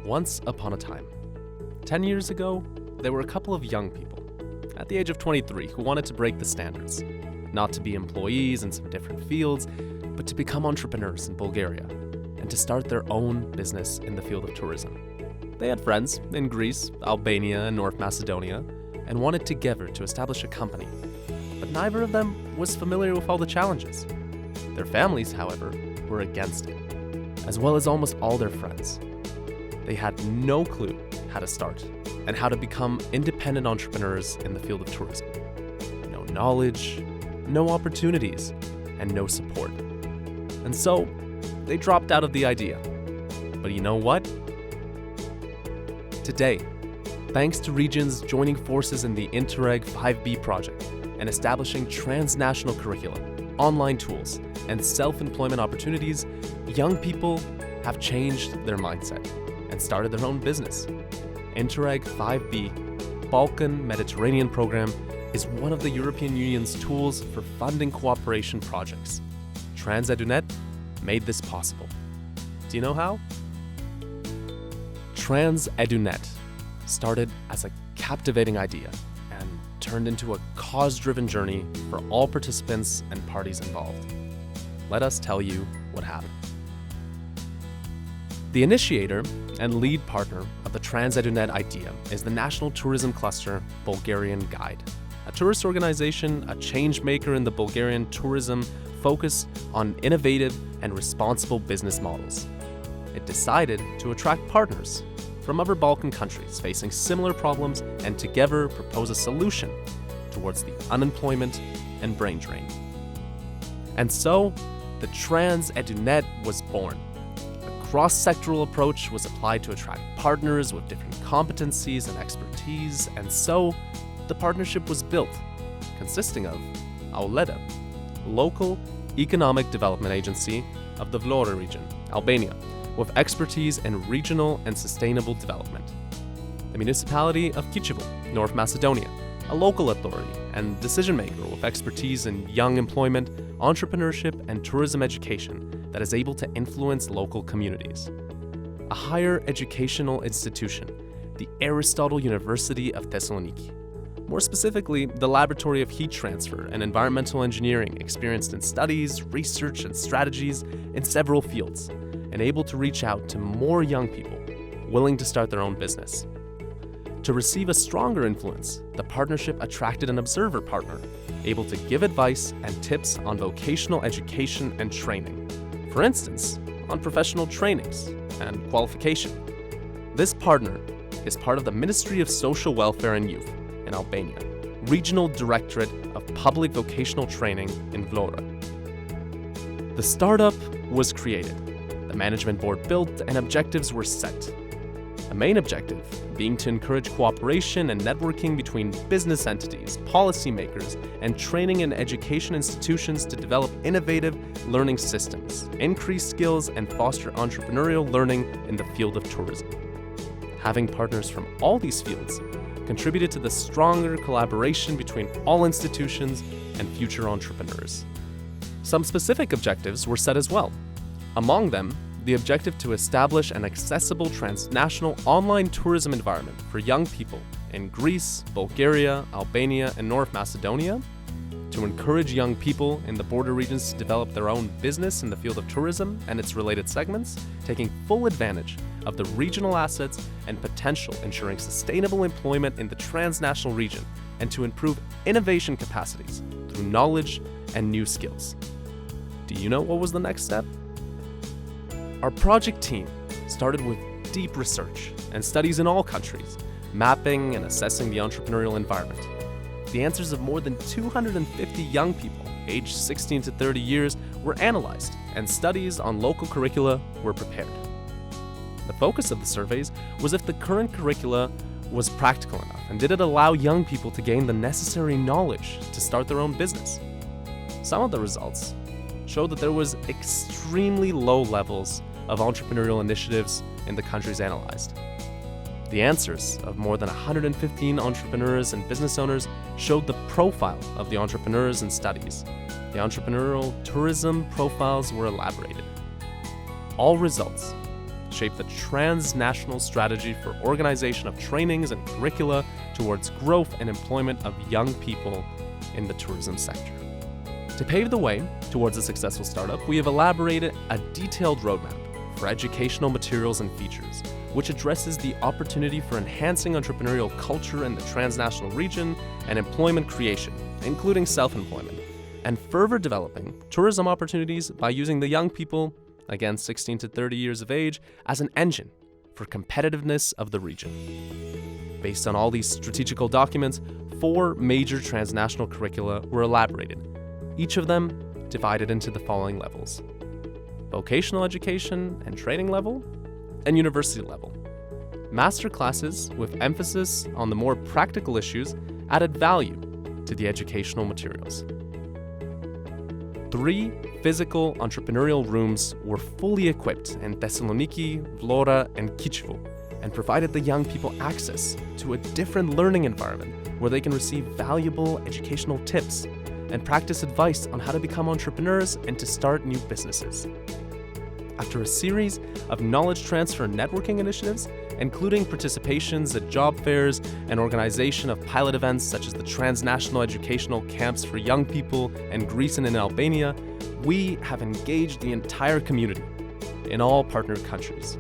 Once upon a time, 10 years ago, there were a couple of young people at the age of 23 who wanted to break the standards, not to be employees in some different fields, but to become entrepreneurs in Bulgaria and to start their own business in the field of tourism. They had friends in Greece, Albania, and North Macedonia and wanted together to establish a company, but neither of them was familiar with all the challenges. Their families, however, were against it, as well as almost all their friends. They had no clue how to start and how to become independent entrepreneurs in the field of tourism. No knowledge, no opportunities, and no support. And so, they dropped out of the idea. But you know what? Today, thanks to regions joining forces in the Interreg 5B project and establishing transnational curricula, online tools, and self-employment opportunities, young people have changed their mindset and started their own business. Interreg 5B, Balkan Mediterranean program, is one of the European Union's tools for funding cooperation projects. TRANS-EDU-NET made this possible. Do you know how? TRANS-EDU-NET started as a captivating idea and turned into a cause-driven journey for all participants and parties involved. Let us tell you what happened. The initiator and lead partner of the TRANS-EDU-NET idea is the National Tourism Cluster Bulgarian Guide, a tourist organization, a change maker in the Bulgarian tourism focused on innovative and responsible business models. It decided to attract partners from other Balkan countries facing similar problems and together propose a solution towards the unemployment and brain drain. And so, the TRANS-EDU-NET was born. A cross-sectoral approach was applied to attract partners with different competencies and expertise, and so the partnership was built, consisting of AULEDA, local economic development agency of the Vlora region, Albania, with expertise in regional and sustainable development. The municipality of Kichivo, North Macedonia, a local authority and decision maker with expertise in young employment, entrepreneurship, and tourism education that is able to influence local communities. A higher educational institution, the Aristotle University of Thessaloniki. More specifically, the Laboratory of Heat Transfer and Environmental Engineering, experienced in studies, research, and strategies in several fields, and able to reach out to more young people willing to start their own business. To receive a stronger influence, the partnership attracted an observer partner, able to give advice and tips on vocational education and training. For instance, on professional trainings and qualification. This partner is part of the Ministry of Social Welfare and Youth in Albania, Regional Directorate of Public Vocational Training in Vlora. The startup was created, the management board built, and objectives were set. A main objective being to encourage cooperation and networking between business entities, policymakers, and training and education institutions to develop innovative learning systems, increase skills, and foster entrepreneurial learning in the field of tourism. Having partners from all these fields contributed to the stronger collaboration between all institutions and future entrepreneurs. Some specific objectives were set as well. Among them, the objective to establish an accessible transnational online tourism environment for young people in Greece, Bulgaria, Albania, and North Macedonia, to encourage young people in the border regions to develop their own business in the field of tourism and its related segments, taking full advantage of the regional assets and potential, ensuring sustainable employment in the transnational region, and to improve innovation capacities through knowledge and new skills. Do you know what was the next step? Our project team started with deep research and studies in all countries, mapping and assessing the entrepreneurial environment. The answers of more than 250 young people, aged 16 to 30 years, were analyzed, and studies on local curricula were prepared. The focus of the surveys was if the current curricula was practical enough, and did it allow young people to gain the necessary knowledge to start their own business. Some of the results showed that there was extremely low levels of entrepreneurial initiatives in the countries analyzed. The answers of more than 115 entrepreneurs and business owners showed the profile of the entrepreneurs in studies. The entrepreneurial tourism profiles were elaborated. All results shape the transnational strategy for organization of trainings and curricula towards growth and employment of young people in the tourism sector. To pave the way towards a successful startup, we have elaborated a detailed roadmap for educational materials and features, which addresses the opportunity for enhancing entrepreneurial culture in the transnational region and employment creation, including self-employment, and further developing tourism opportunities by using the young people, again 16 to 30 years of age, as an engine for competitiveness of the region. Based on all these strategical documents, 4 major transnational curricula were elaborated, each of them divided into the following levels: vocational education and training level, and university level. Master classes with emphasis on the more practical issues added value to the educational materials. 3 physical entrepreneurial rooms were fully equipped in Thessaloniki, Vlora, and Kichivo, and provided the young people access to a different learning environment where they can receive valuable educational tips and practice advice on how to become entrepreneurs and to start new businesses. After a series of knowledge transfer and networking initiatives, including participations at job fairs and organization of pilot events such as the transnational educational camps for young people in Greece and in Albania, we have engaged the entire community in all partner countries.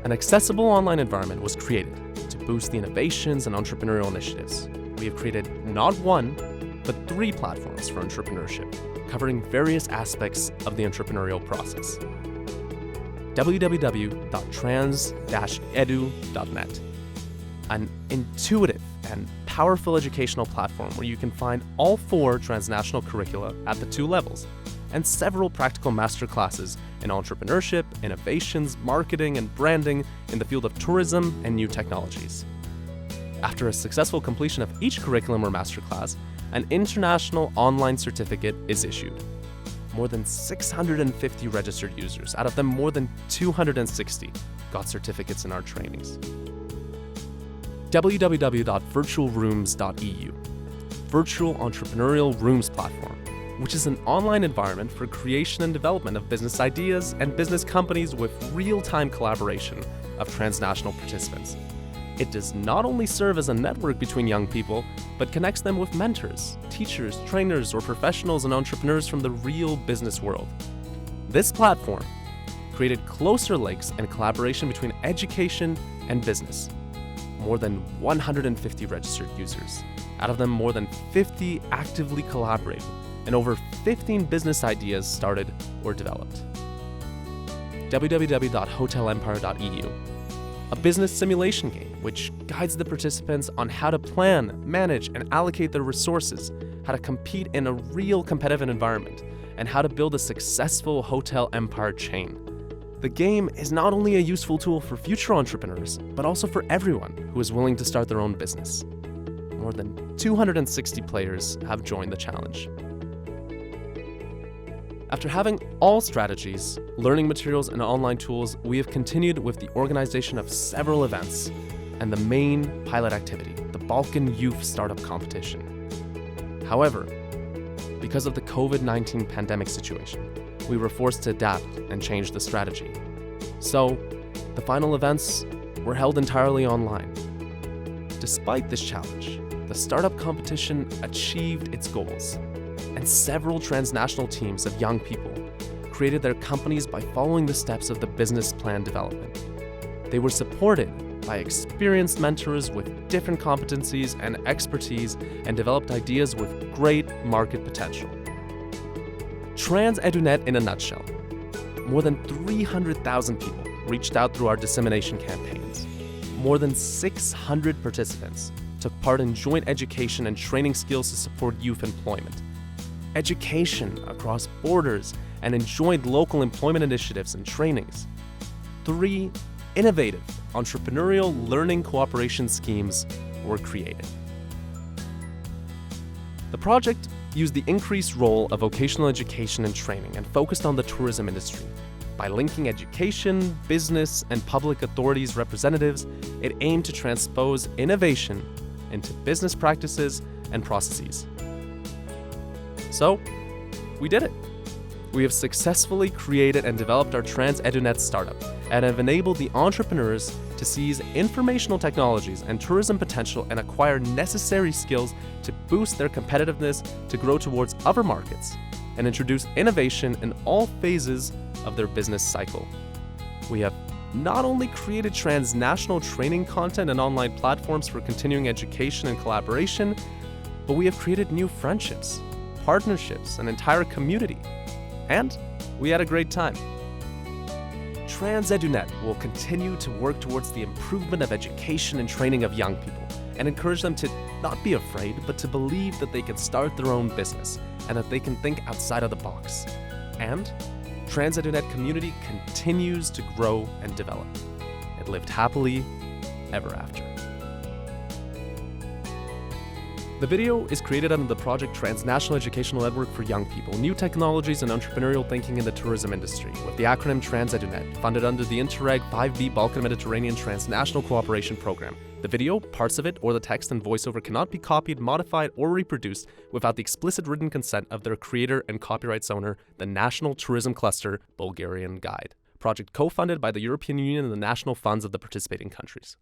An accessible online environment was created to boost the innovations and entrepreneurial initiatives. We have created not 1, but 3 platforms for entrepreneurship, covering various aspects of the entrepreneurial process. www.TRANS-EDU-NET, an intuitive and powerful educational platform where you can find all 4 transnational curricula at the 2 levels, and several practical masterclasses in entrepreneurship, innovations, marketing, and branding in the field of tourism and new technologies. After a successful completion of each curriculum or masterclass, an international online certificate is issued. More than 650 registered users, out of them more than 260, got certificates in our trainings. www.virtualrooms.eu, Virtual Entrepreneurial Rooms Platform, which is an online environment for creation and development of business ideas and business companies with real-time collaboration of transnational participants. It does not only serve as a network between young people, but connects them with mentors, teachers, trainers, or professionals and entrepreneurs from the real business world. This platform created closer links and collaboration between education and business. More than 150 registered users, out of them more than 50 actively collaborated, and over 15 business ideas started or developed. www.hotelempire.eu, a business simulation game which guides the participants on how to plan, manage, and allocate their resources, how to compete in a real competitive environment, and how to build a successful hotel empire chain. The game is not only a useful tool for future entrepreneurs, but also for everyone who is willing to start their own business. More than 260 players have joined the challenge. After having all strategies, learning materials, and online tools, we have continued with the organization of several events and the main pilot activity, the Balkan Youth Startup Competition. However, because of the COVID-19 pandemic situation, we were forced to adapt and change the strategy. So, the final events were held entirely online. Despite this challenge, the startup competition achieved its goals, and several transnational teams of young people created their companies by following the steps of the business plan development. They were supported by experienced mentors with different competencies and expertise and developed ideas with great market potential. TRANS-EDU-NET in a nutshell. More than 300,000 people reached out through our dissemination campaigns. More than 600 participants took part in joint education and training skills to support youth employment. Education across borders and enjoyed local employment initiatives and trainings. 3 innovative entrepreneurial learning cooperation schemes were created. The project used the increased role of vocational education and training and focused on the tourism industry. By linking education, business, and public authorities representatives, it aimed to transpose innovation into business practices and processes. So, we did it. We have successfully created and developed our TRANS-EDU-NET startup and have enabled the entrepreneurs to seize informational technologies and tourism potential and acquire necessary skills to boost their competitiveness to grow towards other markets and introduce innovation in all phases of their business cycle. We have not only created transnational training content and online platforms for continuing education and collaboration, but we have created new friendships, partnerships, an entire community. And we had a great time. TRANS-EDU-NET will continue to work towards the improvement of education and training of young people and encourage them to not be afraid, but to believe that they can start their own business and that they can think outside of the box. And TRANS-EDU-NET community continues to grow and develop. It lived happily ever after. The video is created under the project Transnational Educational Network for Young People, New Technologies and Entrepreneurial Thinking in the Tourism Industry, with the acronym TRANS-EDU-NET, funded under the Interreg 5B Balkan Mediterranean Transnational Cooperation Program. The video, parts of it, or the text and voiceover cannot be copied, modified, or reproduced without the explicit written consent of their creator and copyrights owner, the National Tourism Cluster Bulgarian Guide. Project co-funded by the European Union and the national funds of the participating countries.